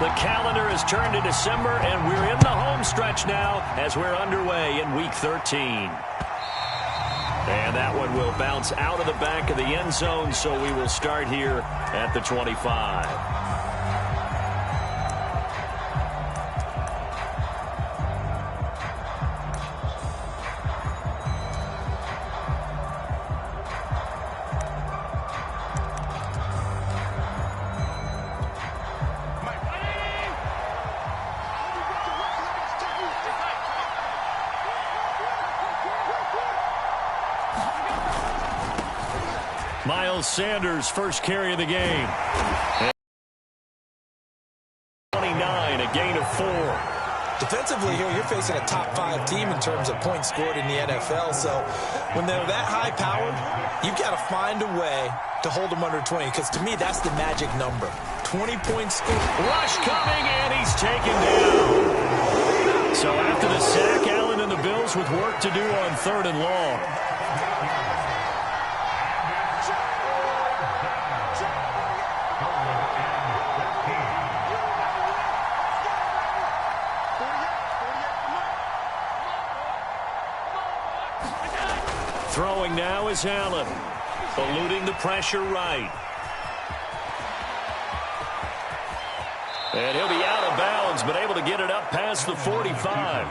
The calendar has turned to December, and we're in the home stretch now as we're underway in Week 13. And that one will bounce out of the back of the end zone, so we will start here at the 25. Sanders, first carry of the game. 29, a gain of 4. Defensively here, you're facing a top 5 team in terms of points scored in the NFL. So when they're that high-powered, you've got to find a way to hold them under 20, because to me, that's the magic number. 20 points scored. Rush coming, and he's taken down. So after the sack, Allen and the Bills with work to do on 3rd and long. Throwing now is Allen, eluding the pressure right. And he'll be out of bounds, but able to get it up past the 45.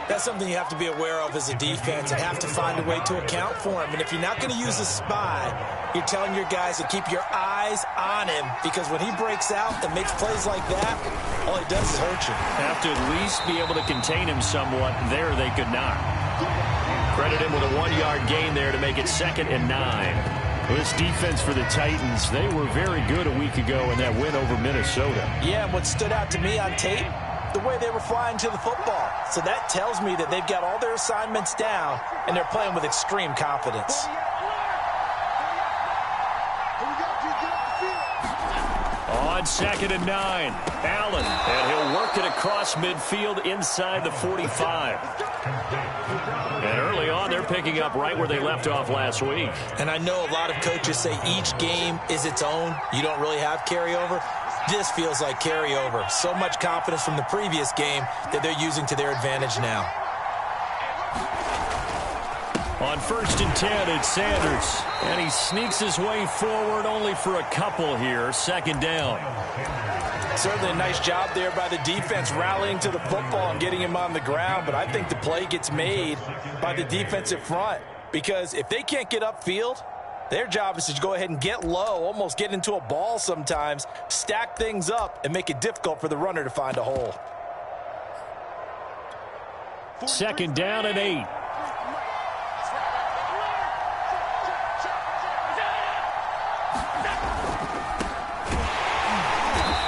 That's something you have to be aware of as a defense and have to find a way to account for him. And if you're not going to use a spy, you're telling your guys to keep your eyes on him, because when he breaks out and makes plays like that, all he does is hurt you. Have to at least be able to contain him somewhat. There they could not. Credit him with a 1-yard gain there to make it 2nd and 9. This defense for the Titans, they were very good a week ago in that win over Minnesota. Yeah, and what stood out to me on tape, the way they were flying to the football. So that tells me that they've got all their assignments down, and they're playing with extreme confidence. On 2nd and 9, Allen, and he'll work it across midfield inside the 45. And early on, they're picking up right where they left off last week. And I know a lot of coaches say each game is its own. You don't really have carryover. This feels like carryover. So much confidence from the previous game that they're using to their advantage now. On 1st and 10, it's Sanders. And he sneaks his way forward only for a couple here. 2nd down. Certainly a nice job there by the defense rallying to the football and getting him on the ground. But I think the play gets made by the defensive front, because if they can't get upfield, their job is to go ahead and get low, almost get into a ball sometimes, stack things up, and make it difficult for the runner to find a hole. 2nd down and 8.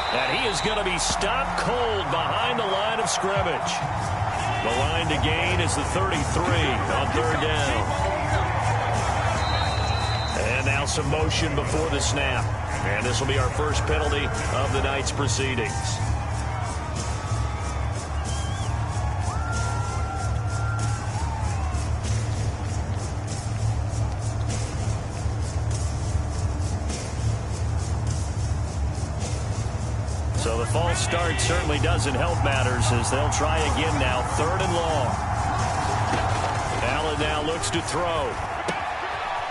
And he is going to be stopped cold behind the line of scrimmage. The line to gain is the 33 on 3rd down. And now some motion before the snap. And this will be our first penalty of the night's proceedings. So the false start certainly doesn't help matters, as they'll try again now. 3rd and long. Allen now looks to throw.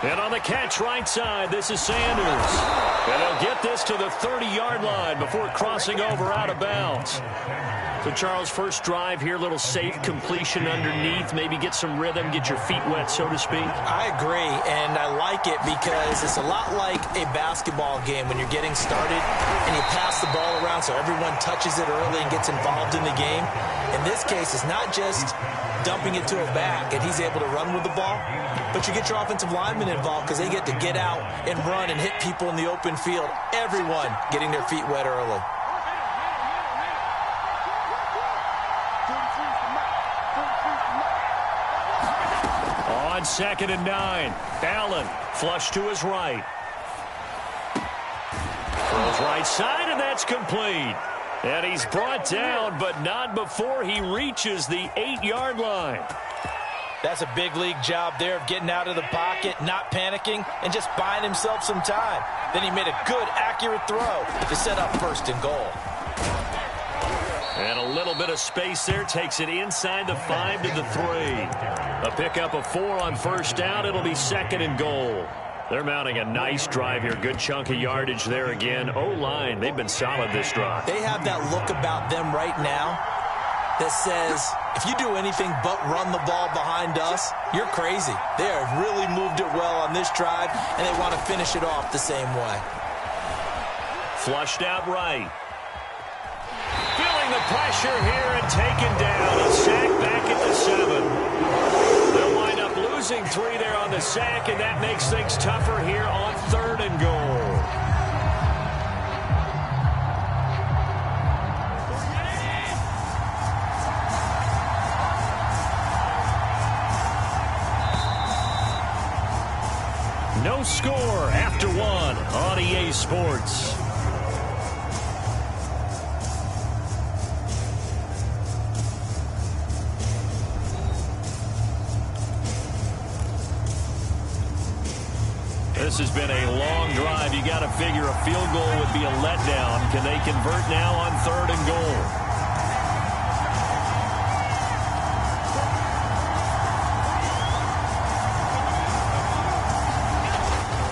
And on the catch right side, this is Sanders. And he'll get this to the 30-yard line before crossing over out of bounds. So, Charles, first drive here, little safe completion underneath. Maybe get some rhythm, get your feet wet, so to speak. I agree, and I like it because it's a lot like a basketball game when you're getting started and you pass the ball around so everyone touches it early and gets involved in the game. In this case, it's not just dumping it to a back and he's able to run with the ball, but you get your offensive linemen involved because they get to get out and run and hit people in the open field. Everyone getting their feet wet early. On 2nd and 9, Allen flush to his right. Throws right side, and that's complete. And he's brought down, but not before he reaches the 8-yard line. That's a big league job there of getting out of the pocket, not panicking, and just buying himself some time. Then he made a good, accurate throw to set up 1st and goal. And a little bit of space there takes it inside the 5 to the 3. A pickup of 4 on first down. It'll be 2nd and goal. They're mounting a nice drive here. Good chunk of yardage there again. O-line, they've been solid this drive. They have that look about them right now that says, if you do anything but run the ball behind us, you're crazy. They have really moved it well on this drive, and they want to finish it off the same way. Flushed out right. Feeling the pressure here and taken down. A sack back at the 7. They'll wind up losing 3 there on the sack, and that makes things tougher here on 3rd and goal. No score after 1 on EA Sports. This has been a long drive. You got to figure a field goal would be a letdown. Can they convert now on 3rd and goal?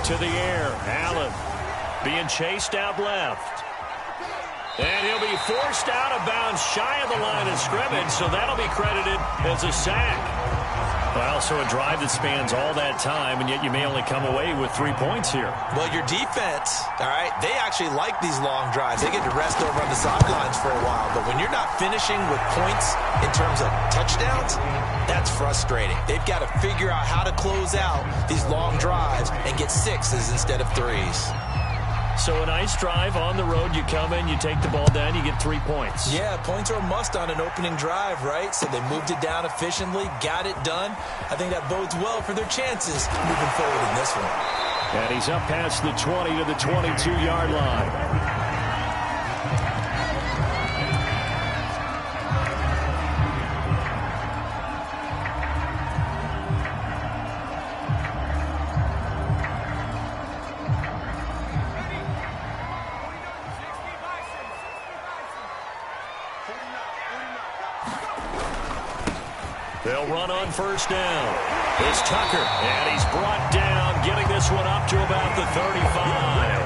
To the air, Allen being chased out left. And he'll be forced out of bounds shy of the line of scrimmage, so that'll be credited as a sack. Well, so a drive that spans all that time, and yet you may only come away with 3 points here. Well, your defense, all right, they actually like these long drives. They get to rest over on the sidelines for a while. But when you're not finishing with points in terms of touchdowns, that's frustrating. They've got to figure out how to close out these long drives and get 6s instead of 3s. So a nice drive on the road. You come in, you take the ball down, you get 3 points. Yeah, points are a must on an opening drive, right? So they moved it down efficiently, got it done. I think that bodes well for their chances moving forward in this one. And he's up past the 20 to the 22-yard line. They'll run on first down. It's Tucker, and he's brought down, getting this one up to about the 35.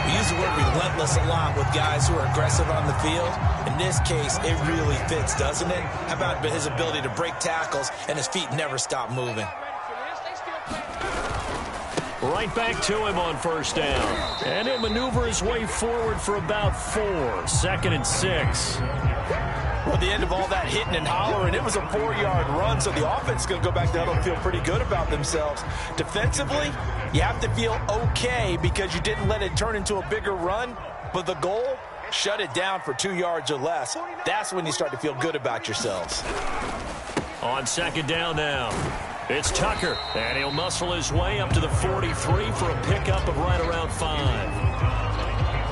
We use the word relentless a lot with guys who are aggressive on the field. In this case, it really fits, doesn't it? How about his ability to break tackles and his feet never stop moving? Right back to him on first down. And he'll maneuver his way forward for about 4. 2nd and 6. Well, at the end of all that hitting and hollering, it was a 4-yard run, so the offense is going to go back down and feel pretty good about themselves. Defensively, you have to feel okay because you didn't let it turn into a bigger run, but the goal, shut it down for 2 yards or less. That's when you start to feel good about yourselves. On 2nd down now, it's Tucker, and he'll muscle his way up to the 43 for a pickup of right around 5.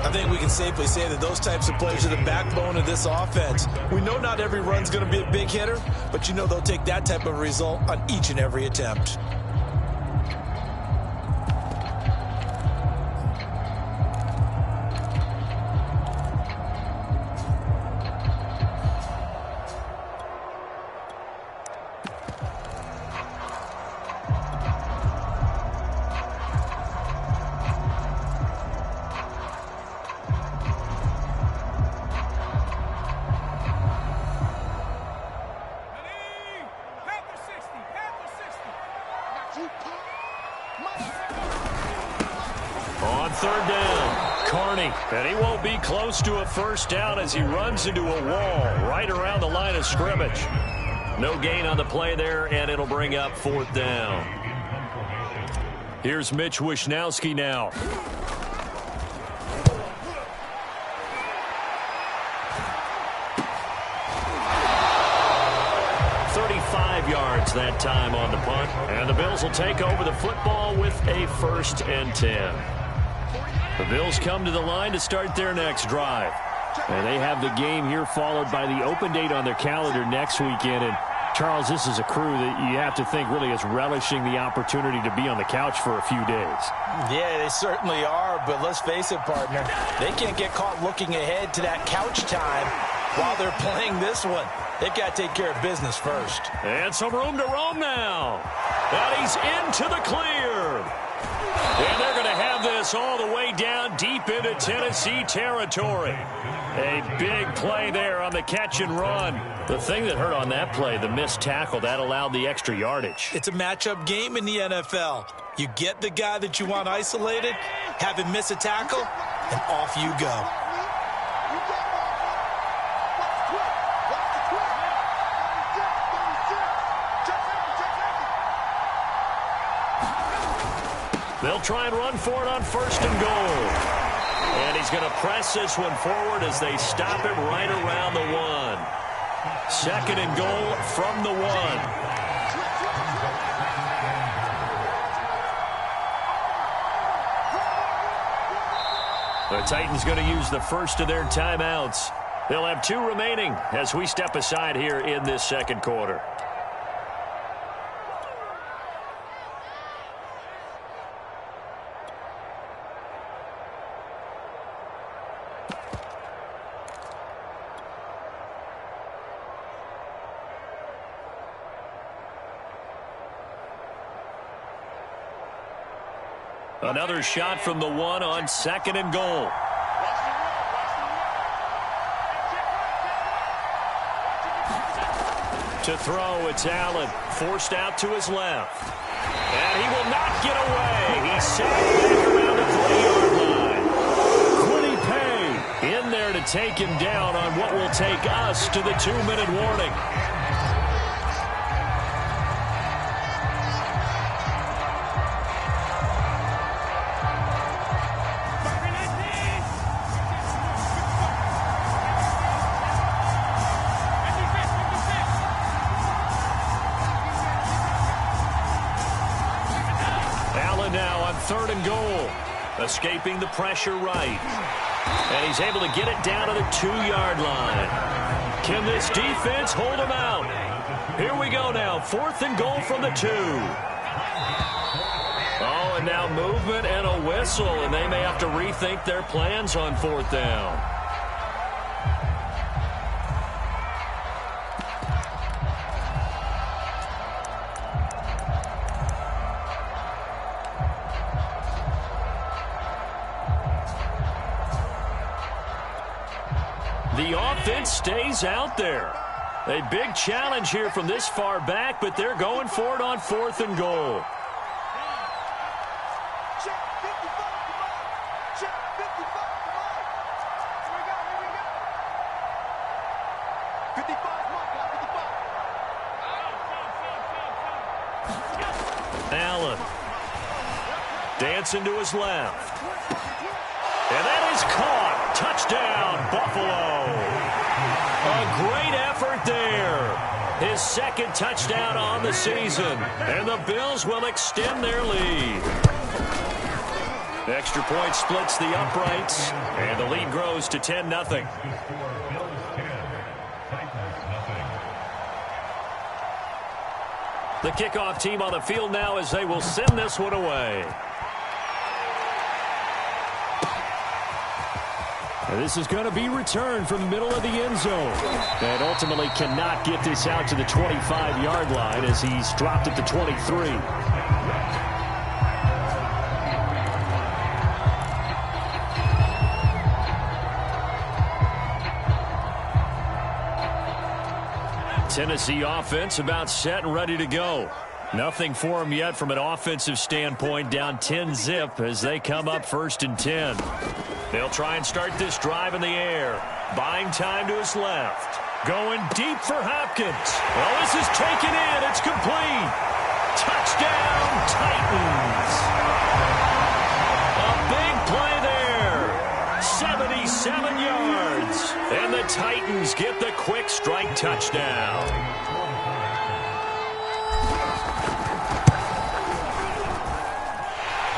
I think we can safely say that those types of plays are the backbone of this offense. We know not every run's going to be a big hitter, but you know they'll take that type of result on each and every attempt. On 3rd down, Carney, and he won't be close to a first down as he runs into a wall right around the line of scrimmage. No gain on the play there, and it'll bring up 4th down. Here's Mitch Wishnowski now. Yards that time on the punt, and the Bills will take over the football with a 1st and 10. The Bills come to the line to start their next drive, and they have the game here followed by the open date on their calendar next weekend. And Charles, this is a crew that you have to think really is relishing the opportunity to be on the couch for a few days. Yeah, they certainly are, but let's face it, partner, they can't get caught looking ahead to that couch time while they're playing this one. They've got to take care of business first. And some room to roam now. And he's into the clear. And they're going to have this all the way down deep into Tennessee territory. A big play there on the catch and run. The thing that hurt on that play, the missed tackle, that allowed the extra yardage. It's a matchup game in the NFL. You get the guy that you want isolated, have him miss a tackle, and off you go. They'll try and run for it on 1st and goal. And he's going to press this one forward as they stop him right around the 1. 2nd and goal from the 1. The Titans going to use the first of their timeouts. They'll have 2 remaining as we step aside here in this 2nd quarter. Another shot from the 1 on 2nd and goal. To throw, it's Allen. Forced out to his left. And he will not get away. He's sacked back around the 3-yard line. Quiddy Pay in there to take him down on what will take us to the 2-minute warning. Now on 3rd and goal. Escaping the pressure right. And he's able to get it down to the 2-yard line. Can this defense hold him out? Here we go now. 4th and goal from the 2. Oh, and now movement and a whistle. And they may have to rethink their plans on 4th down. The offense stays out there. A big challenge here from this far back, but they're going for it on 4th and goal. Allen dancing to his left. And that is caught. Touchdown, Buffalo. A great effort there. His 2nd touchdown on the season. And the Bills will extend their lead. Extra point splits the uprights. And the lead grows to 10-0. The kickoff team on the field now as they will send this one away. And this is going to be returned from the middle of the end zone. And ultimately cannot get this out to the 25-yard line as he's dropped at the 23. Tennessee offense about set and ready to go. Nothing for them yet from an offensive standpoint, down 10-zip as they come up 1st and 10. They'll try and start this drive in the air. Buying time to his left. Going deep for Hopkins. Well, this is taken in. It's complete. Touchdown, Titans. A big play there. 77 yards. And the Titans get the quick strike touchdown.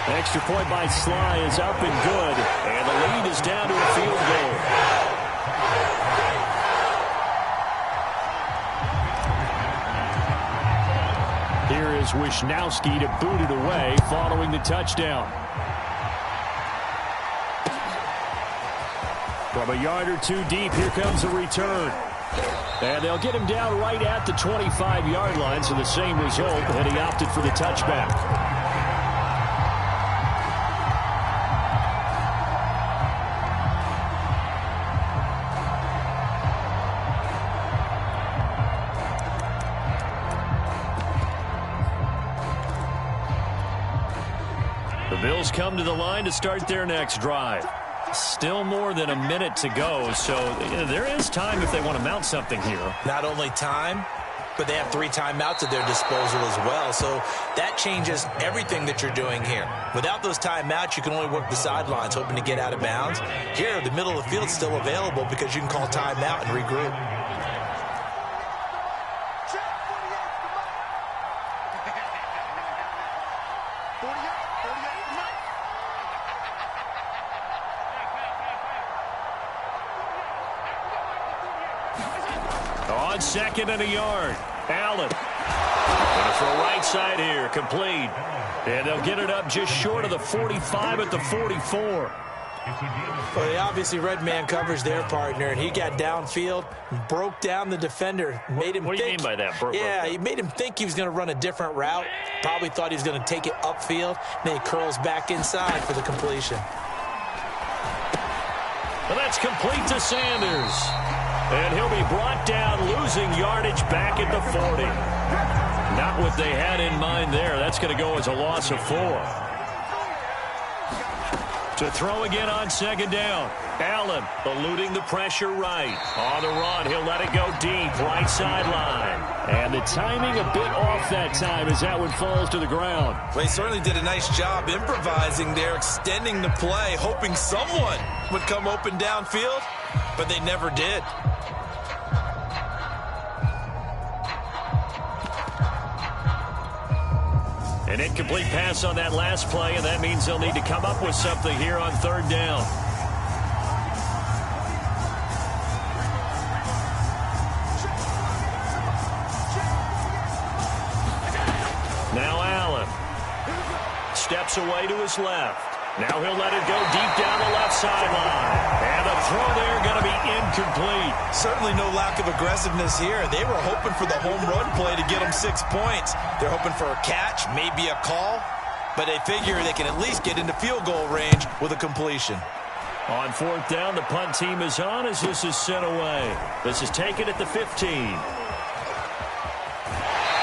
Extra point by Sly is up and good. And the lead is down to a field goal. allows Wisnowski to boot it away following the touchdown. From a yard or two deep, here comes a return. And they'll get him down right at the 25-yard line, so the same result, and he opted for the touchback. The Bills come to the line to start their next drive. Still more than a minute to go, so there is time if they want to mount something here. Not only time, but they have 3 timeouts at their disposal as well, so that changes everything that you're doing here. Without those timeouts, you can only work the sidelines, hoping to get out of bounds. Here, the middle of the field is still available because you can call timeout and regroup. On 2nd and a yard, Allen. Going to throw right side here, complete. And they'll get it up just short of the 45 at the 44. Well, they obviously read man coverage their partner, and he got downfield, broke down the defender, made him What do you mean by that? He made him think he was going to run a different route. Probably thought he was going to take it upfield. Then he curls back inside for the completion. Well, that's complete to Sanders. And he'll be brought down, losing yardage back at the 40. Not what they had in mind there. That's going to go as a loss of 4. To throw again on 2nd down. Allen eluding the pressure right. On the run, he'll let it go deep, right sideline. And the timing a bit off that time as that one falls to the ground. Well, he certainly did a nice job improvising there, extending the play, hoping someone would come open downfield, but they never did. An incomplete pass on that last play, and that means they'll need to come up with something here on 3rd down. Now Allen steps away to his left. Now he'll let it go deep down the left sideline. And the throw there going to be incomplete. Certainly no lack of aggressiveness here. They were hoping for the home run play to get them 6 points. They're hoping for a catch, maybe a call, but they figure they can at least get into field goal range with a completion. On 4th down, the punt team is on as this is sent away. This is taken at the 15.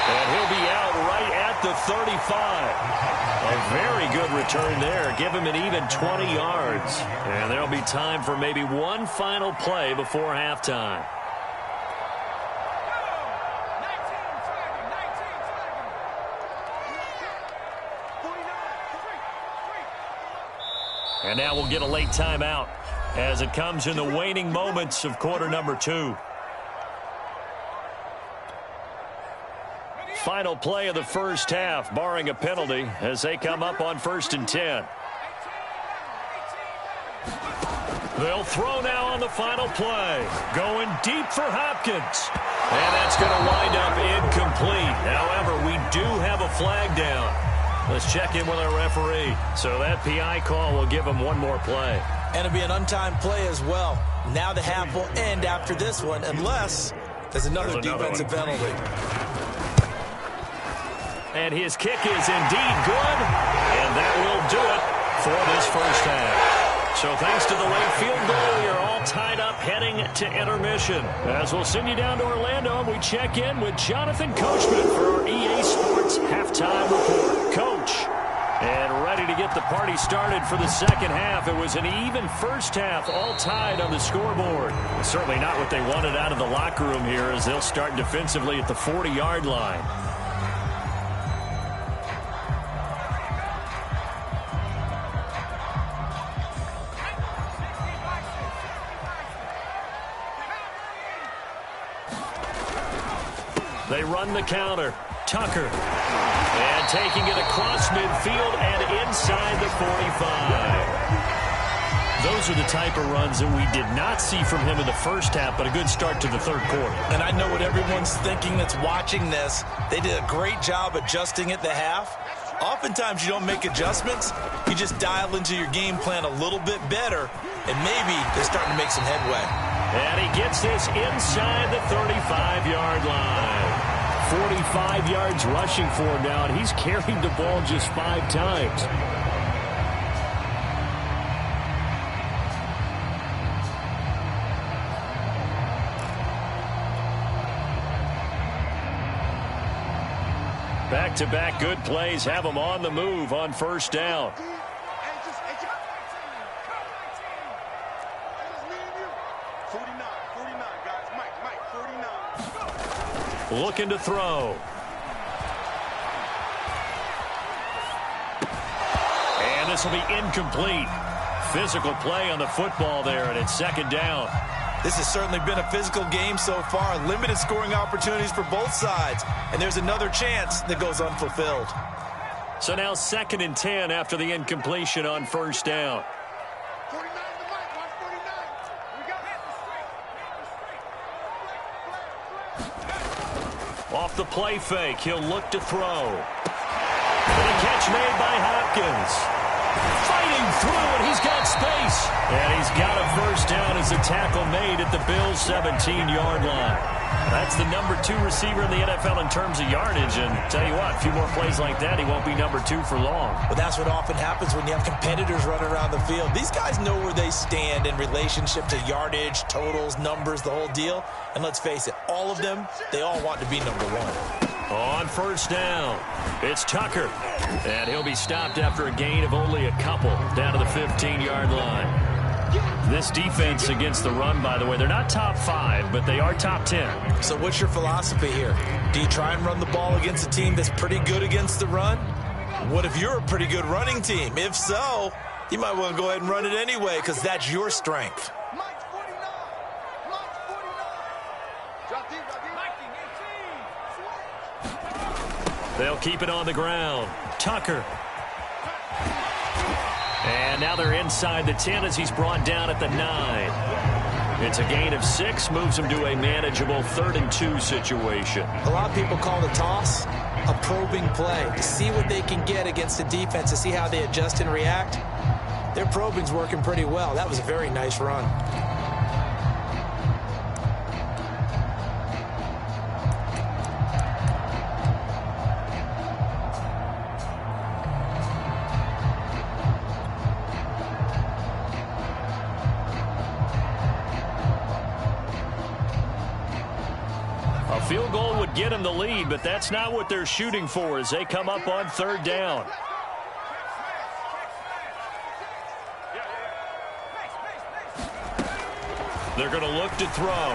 And he'll be out right at the 35. A very good return there. Give him an even 20 yards. And there'll be time for maybe one final play before halftime. And now we'll get a late timeout as it comes in the waning moments of quarter number 2. Final play of the first half, barring a penalty, as they come up on 1st and 10. They'll throw now on the final play. Going deep for Hopkins. And that's going to wind up incomplete. However, we do have a flag down. Let's check in with our referee. So that PI call will give him one more play. And it'll be an untimed play as well. Now the half will end after this one, unless there's another defensive penalty. And his kick is indeed good, and that will do it for this first half. So thanks to the late field goal, we are all tied up heading to intermission. As we'll send you down to Orlando, we check in with Jonathan Coachman for our EA Sports Halftime Report. Coach, and ready to get the party started for the second half. It was an even first half, all tied on the scoreboard. Certainly not what they wanted out of the locker room here as they'll start defensively at the 40-yard line. They run the counter. Tucker. And taking it across midfield and inside the 45. Those are the type of runs that we did not see from him in the first half, but a good start to the third quarter. And I know what everyone's thinking that's watching this. They did a great job adjusting at the half. Oftentimes you don't make adjustments. You just dial into your game plan a little bit better, and maybe they're starting to make some headway. And he gets this inside the 35-yard line. 45 yards rushing for him now, and he's carried the ball just 5 times. Back-to-back good plays have him on the move on first down. Looking to throw. And this will be incomplete. Physical play on the football there, and it's second down. This has certainly been a physical game so far. Limited scoring opportunities for both sides. And there's another chance that goes unfulfilled. So now 2nd and 10 after the incompletion on first down. Off the play fake, he'll look to throw. And a catch made by Hopkins. Fighting through, and he's got space. And he's got a first down as a tackle made at the Bills' 17-yard line. That's the number 2 receiver in the NFL in terms of yardage. And tell you what, a few more plays like that, he won't be number 2 for long. But that's what often happens when you have competitors running around the field. These guys know where they stand in relationship to yardage, totals, numbers, the whole deal. And let's face it, all of them, they all want to be number 1. On first down, it's Tucker. And he'll be stopped after a gain of only a couple down to the 15-yard line. This defense against the run, by the way, they're not top 5, but they are top 10. So what's your philosophy here? Do you try and run the ball against a team that's pretty good against the run? What if you're a pretty good running team? If so, you might want to go ahead and run it anyway because that's your strength. They'll keep it on the ground. Tucker. And now they're inside the 10 as he's brought down at the 9. It's a gain of 6, moves him to a manageable 3rd and 2 situation. A lot of people call the toss a probing play to see what they can get against the defense, to see how they adjust and react. Their probing's working pretty well. That was a very nice run. Field goal would get him the lead, but that's not what they're shooting for as they come up on 3rd down. They're going to look to throw.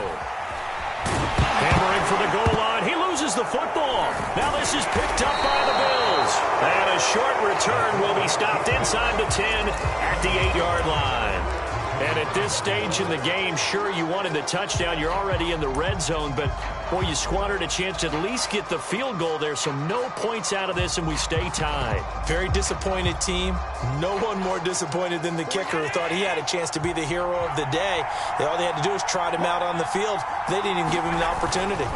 Hammering for the goal line. He loses the football. Now this is picked up by the Bills. And a short return will be stopped inside the 10 at the 8-yard line. And at this stage in the game, sure, you wanted the touchdown. You're already in the red zone, but, boy, you squandered a chance to at least get the field goal there, so no points out of this, and we stay tied. Very disappointed team. No one more disappointed than the kicker who thought he had a chance to be the hero of the day. All they had to do was trot him out on the field. They didn't even give him the opportunity.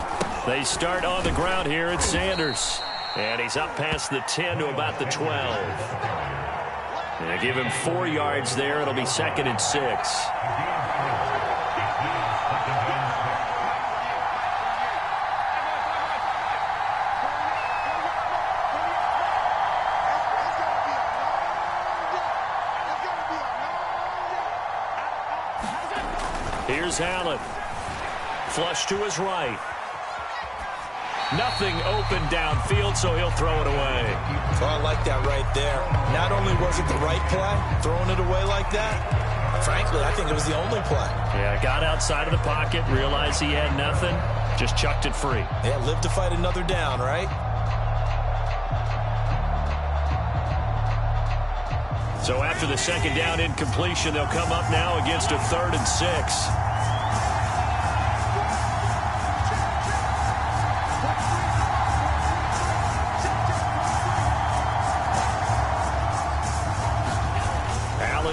They start on the ground here at Sanders. And he's up past the 10 to about the 12. And they give him 4 yards there. It'll be 2nd and 6. Here's Allen. Flush to his right. Nothing open downfield, so he'll throw it away. Oh, I like that right there. Not only was it the right play, throwing it away like that, frankly, I think it was the only play. Yeah, got outside of the pocket, realized he had nothing, just chucked it free. Yeah, live to fight another down, right? So after the 2nd down incompletion, they'll come up now against a 3rd and 6.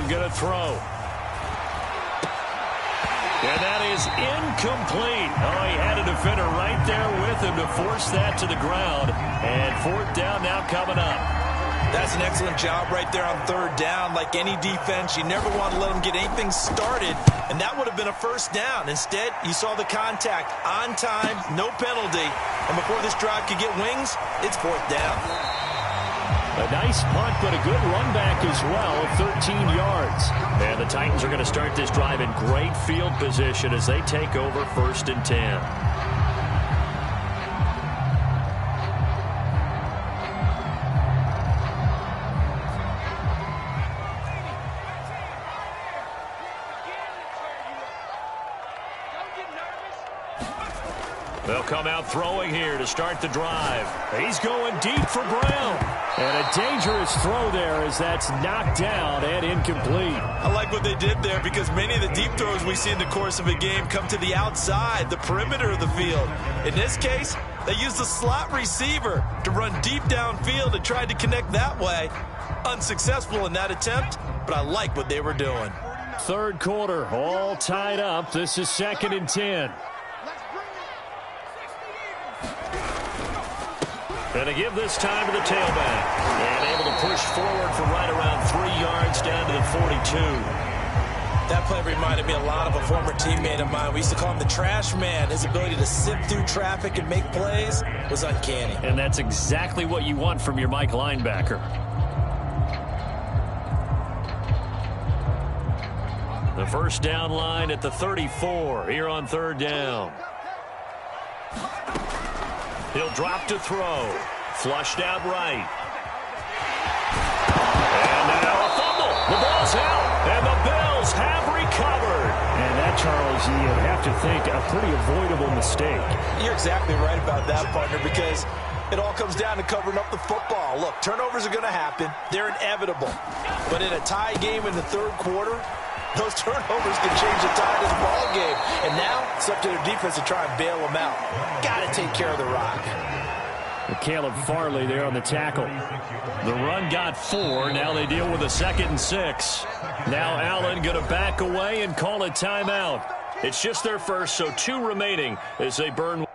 Gonna throw. is incomplete. Oh, he had a defender right there with him to force that to the ground. And fourth down now coming up. That's an excellent job right there on third down. Like any defense, you never want to let them get anything started, and that would have been a first down. Instead, you saw the contact on time, no penalty, and before this drive could get wings, it's fourth down. A nice punt, but a good run back as well, 13 yards. And the Titans are going to start this drive in great field position as they take over 1st and 10. They'll come out throwing here to start the drive. He's going deep for Brown. And a dangerous throw there as that's knocked down and incomplete. I like what they did there because many of the deep throws we see in the course of a game come to the outside, the perimeter of the field. In this case, they used the slot receiver to run deep downfield and tried to connect that way. Unsuccessful in that attempt, but I like what they were doing. Third quarter, all tied up. This is 2nd and 10. And to give this time to the tailback. And able to push forward for right around 3 yards down to the 42. That play reminded me a lot of a former teammate of mine. We used to call him the trash man. His ability to sift through traffic and make plays was uncanny. And that's exactly what you want from your Mike linebacker. The first down line at the 34 here on third down. He'll drop to throw. Flushed out right. And now a fumble. The ball's out. And the Bills have recovered. And that, Charles, you have to think a pretty avoidable mistake. You're exactly right about that, partner, because it all comes down to covering up the football. Look, turnovers are going to happen. They're inevitable. But in a tie game in the third quarter, those turnovers can change the tide of the ball game. And now it's up to their defense to try and bail them out. Got to take care of the rock. Caleb Farley there on the tackle. The run got 4. Now they deal with a 2nd and 6. Now Allen going to back away and call a timeout. It's just their first, so 2 remaining as they burn.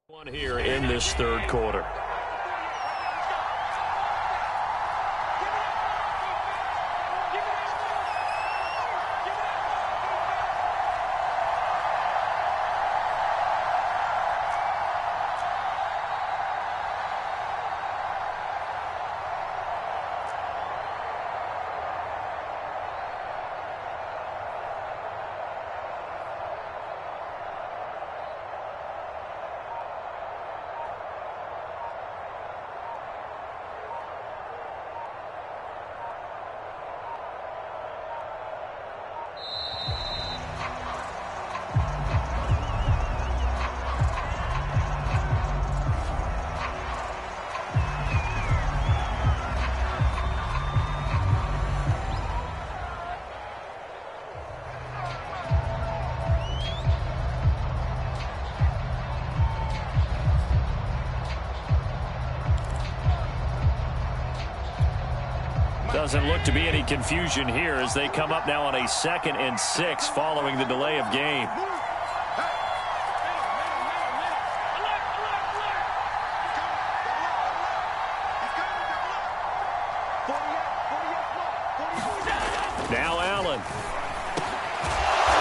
One here in this third quarter. Doesn't look to be any confusion here as they come up now on a 2nd and 6 following the delay of game. Now Allen.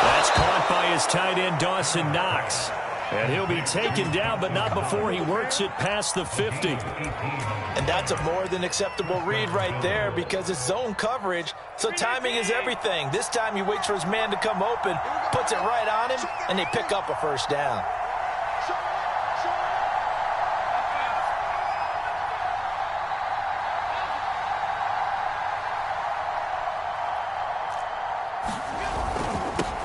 That's caught by his tight end, Dawson Knox. And he'll be taken down, but not before he works it past the 50. And that's a more than acceptable read right there because it's zone coverage, so timing is everything. This time he waits for his man to come open, puts it right on him, and they pick up a first down.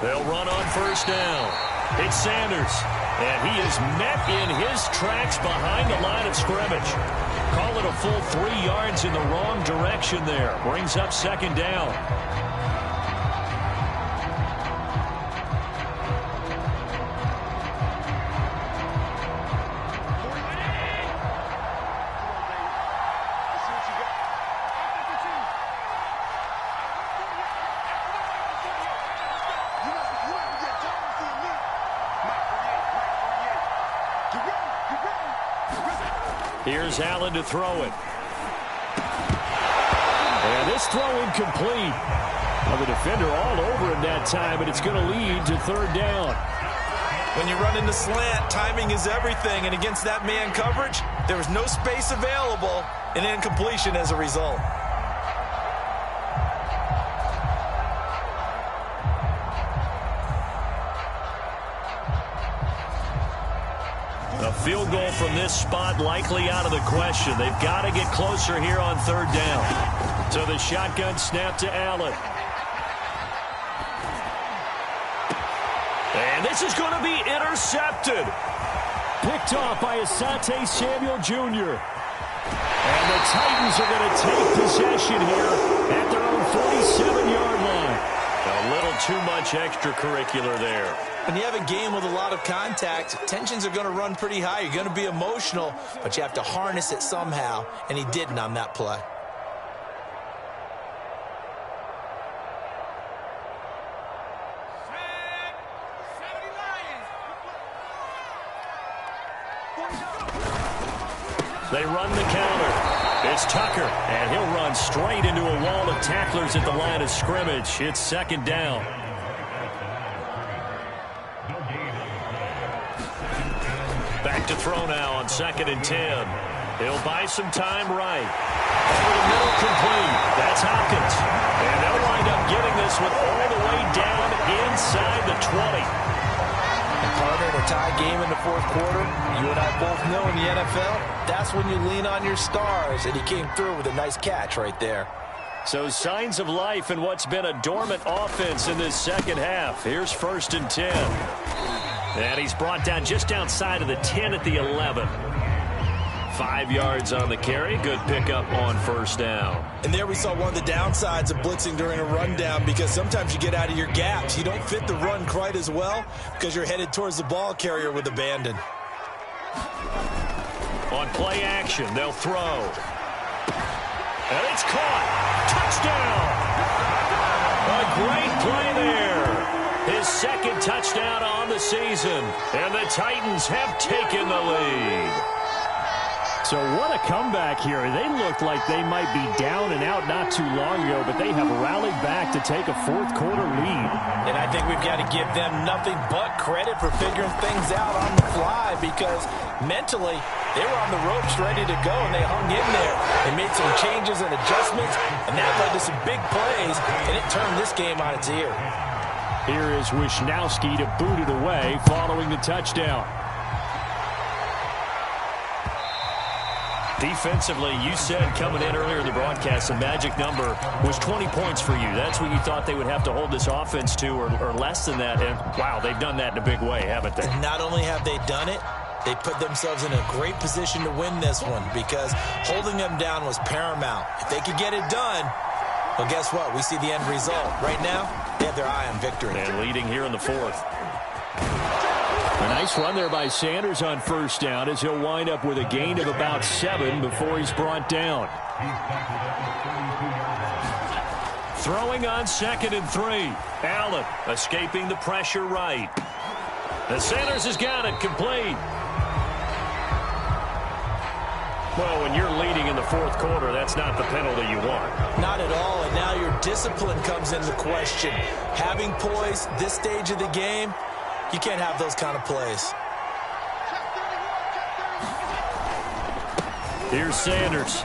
They'll run on first down. It's Sanders, and he is met in his tracks behind the line of scrimmage. Call it a full 3 yards in the wrong direction there. Brings up second down. Here's Allen to throw it. And this throw incomplete. Well, the defender all over him that time, but it's going to lead to third down. When you run in the slant, timing is everything, and against that man coverage, there was no space available, and incompletion as a result. A field goal from this spot likely out of the question. They've got to get closer here on third down. So the shotgun snap to Allen. And this is going to be intercepted. Picked off by Asante Samuel Jr. And the Titans are going to take possession here at their own 47-yard line. A little too much extracurricular there. When you have a game with a lot of contact, tensions are going to run pretty high. You're going to be emotional, but you have to harness it somehow, and he didn't on that play. They run the counter. It's Tucker, and he'll run straight into a wall of tacklers at the line of scrimmage. It's second down. Back to throw now on 2nd and 10. He'll buy some time right. Over the middle, complete. That's Hopkins. And they'll wind up getting this one all the way down inside the 20. Partner, in a tie game in the fourth quarter, you and I both know in the NFL, that's when you lean on your stars, and he came through with a nice catch right there. So signs of life in what's been a dormant offense in this second half. Here's 1st and 10. And he's brought down just outside of the 10 at the 11. 5 yards on the carry. Good pickup on first down. And there we saw one of the downsides of blitzing during a rundown, because sometimes you get out of your gaps. You don't fit the run quite as well because you're headed towards the ball carrier with abandon. On play action, they'll throw. And it's caught. Touchdown. A great play there. His second touchdown on the season. And the Titans have taken the lead. So what a comeback here. They looked like they might be down and out not too long ago, but they have rallied back to take a fourth quarter lead. And I think we've got to give them nothing but credit for figuring things out on the fly, because mentally they were on the ropes ready to go, and they hung in there. They made some changes and adjustments, and that led to some big plays, and it turned this game on its ear. Here is Wisnowski to boot it away following the touchdown. Defensively, you said coming in earlier in the broadcast, the magic number was 20 points for you. That's what you thought they would have to hold this offense to, or less than that. And, wow, they've done that in a big way, haven't they? And not only have they done it, they put themselves in a great position to win this one, because holding them down was paramount. If they could get it done, well, guess what? We see the end result. Right now, they have their eye on victory. And leading here in the fourth. A nice run there by Sanders on first down, as he'll wind up with a gain of about 7 before he's brought down. Throwing on 2nd and 3. Allen escaping the pressure right. And Sanders has got it complete. Well, when you're leading in the fourth quarter, that's not the penalty you want. Not at all, and now your discipline comes into question. Having poise this stage of the game, you can't have those kind of plays. Here's Sanders.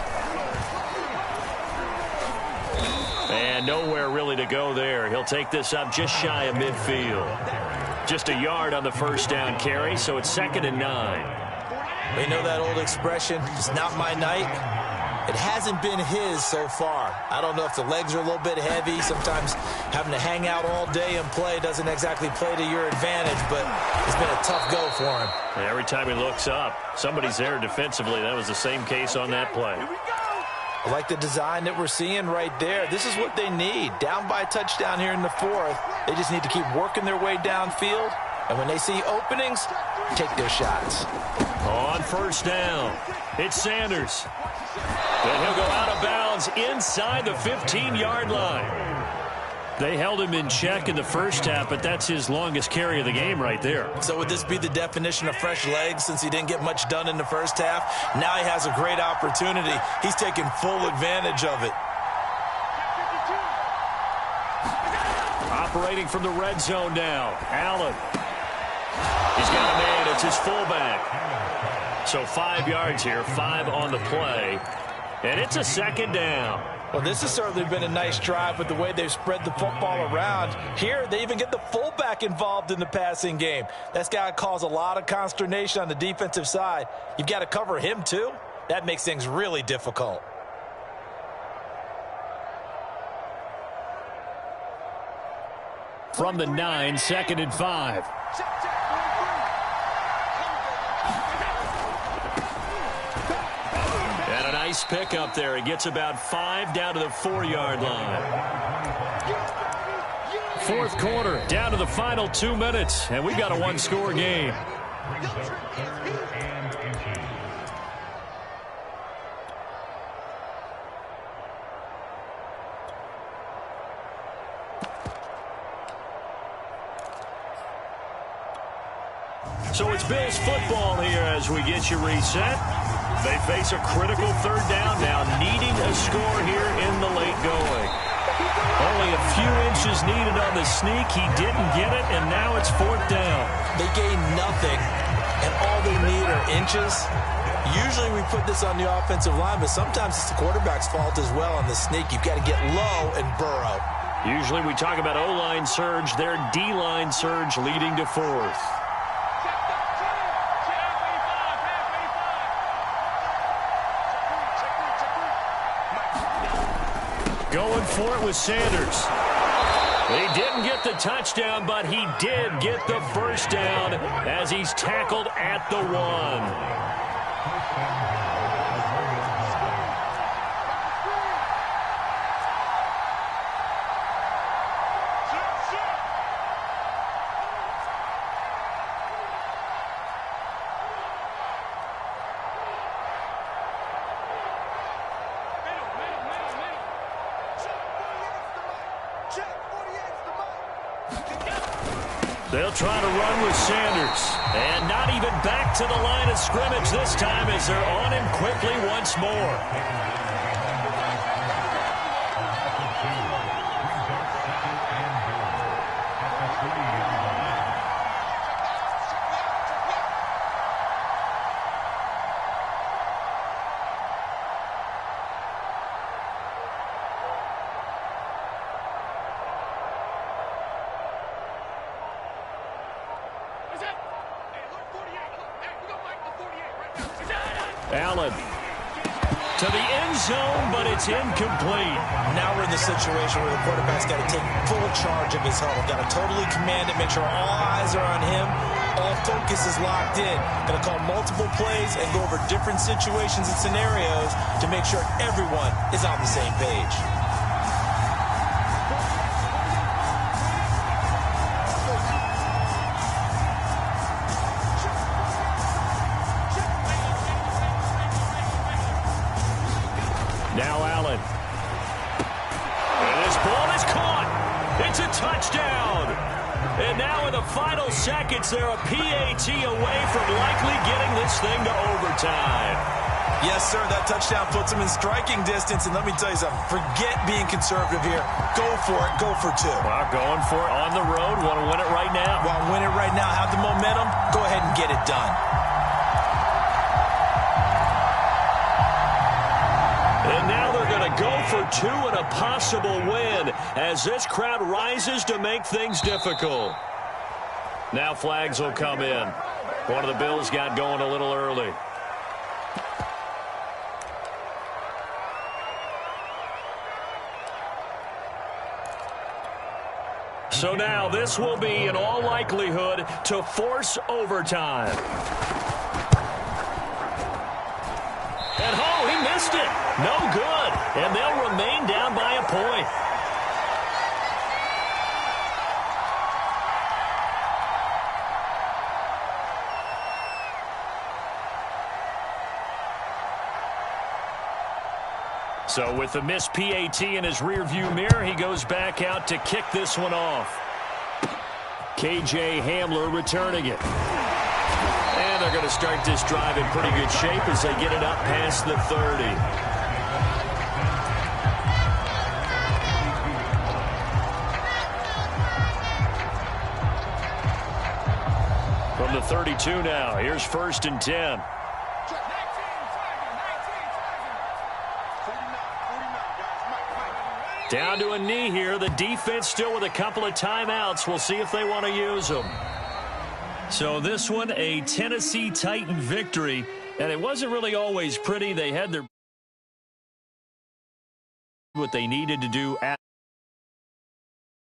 And nowhere really to go there. He'll take this up just shy of midfield. Just a yard on the first down carry, so it's 2nd and 9. We know that old expression, it's not my night. It hasn't been his so far. I don't know if the legs are a little bit heavy. Sometimes having to hang out all day and play doesn't exactly play to your advantage, but it's been a tough go for him. And every time he looks up, somebody's there defensively. That was the same case on that play. I like the design that we're seeing right there. This is what they need. Down by a touchdown here in the 4th. They just need to keep working their way downfield. And when they see openings, take their shots. On first down, it's Sanders. Then he'll go out of bounds inside the 15-yard line. They held him in check in the first half, but that's his longest carry of the game right there. So would this be the definition of fresh legs since he didn't get much done in the first half? Now he has a great opportunity. He's taking full advantage of it. Operating from the red zone now, Allen. He's got a man. It's his fullback. So 5 yards here, 5 on the play. And it's a 2nd down. Well, this has certainly been a nice drive with the way they've spread the football around. Here, they even get the fullback involved in the passing game. That's got to cause a lot of consternation on the defensive side. You've got to cover him, too. That makes things really difficult. From the 9, 2nd and 5. And a nice pick up there. He gets about 5 down to the 4-yard line. 4th quarter, down to the final 2 minutes, and we've got a 1-score game. So it's Bills football here as we get you reset. They face a critical 3rd down now, needing a score here in the late going. Only a few inches needed on the sneak. He didn't get it, and now it's 4th down. They gained nothing, and all they need are inches. Usually we put this on the offensive line, but sometimes it's the quarterback's fault as well on the sneak. You've got to get low and burrow. Usually we talk about O-line surge, their D-line surge leading to 4th. Going for it with Sanders. He didn't get the touchdown, but he did get the first down as he's tackled at the 1. They'll try to run with Sanders. And not even back to the line of scrimmage this time as they're on him quickly once more. Allen to the end zone, but it's incomplete. Now we're in the situation where the quarterback's got to take full charge of his huddle. Got to totally command it, make sure all eyes are on him. All focus is locked in. Got to call multiple plays and go over different situations and scenarios to make sure everyone is on the same page. Now Allen. And this ball is caught. It's a touchdown. And now in the final seconds, they're a PAT away from likely getting this thing to overtime. Yes, sir, that touchdown puts them in striking distance. And let me tell you something, forget being conservative here. Go for it, go for 2. Well, going for it on the road. Want to win it right now. Want to win it right now, have the momentum, go ahead and get it done. And now they're going to go for two and a possible win as this crowd rises to make things difficult. Now flags will come in. One of the Bills got going a little early. So now this will be, in all likelihood, to force overtime. And oh, he missed it. No good. And they'll remain down by a point. So with the missed PAT in his rearview mirror, he goes back out to kick this one off. KJ Hamler returning it. And they're going to start this drive in pretty good shape as they get it up past the 30. From the 32 now, here's 1st and 10. Down to a knee here. The defense still with a couple of timeouts. We'll see if they want to use them. So this one, a Tennessee Titan victory. And it wasn't really always pretty. They had what they needed to do at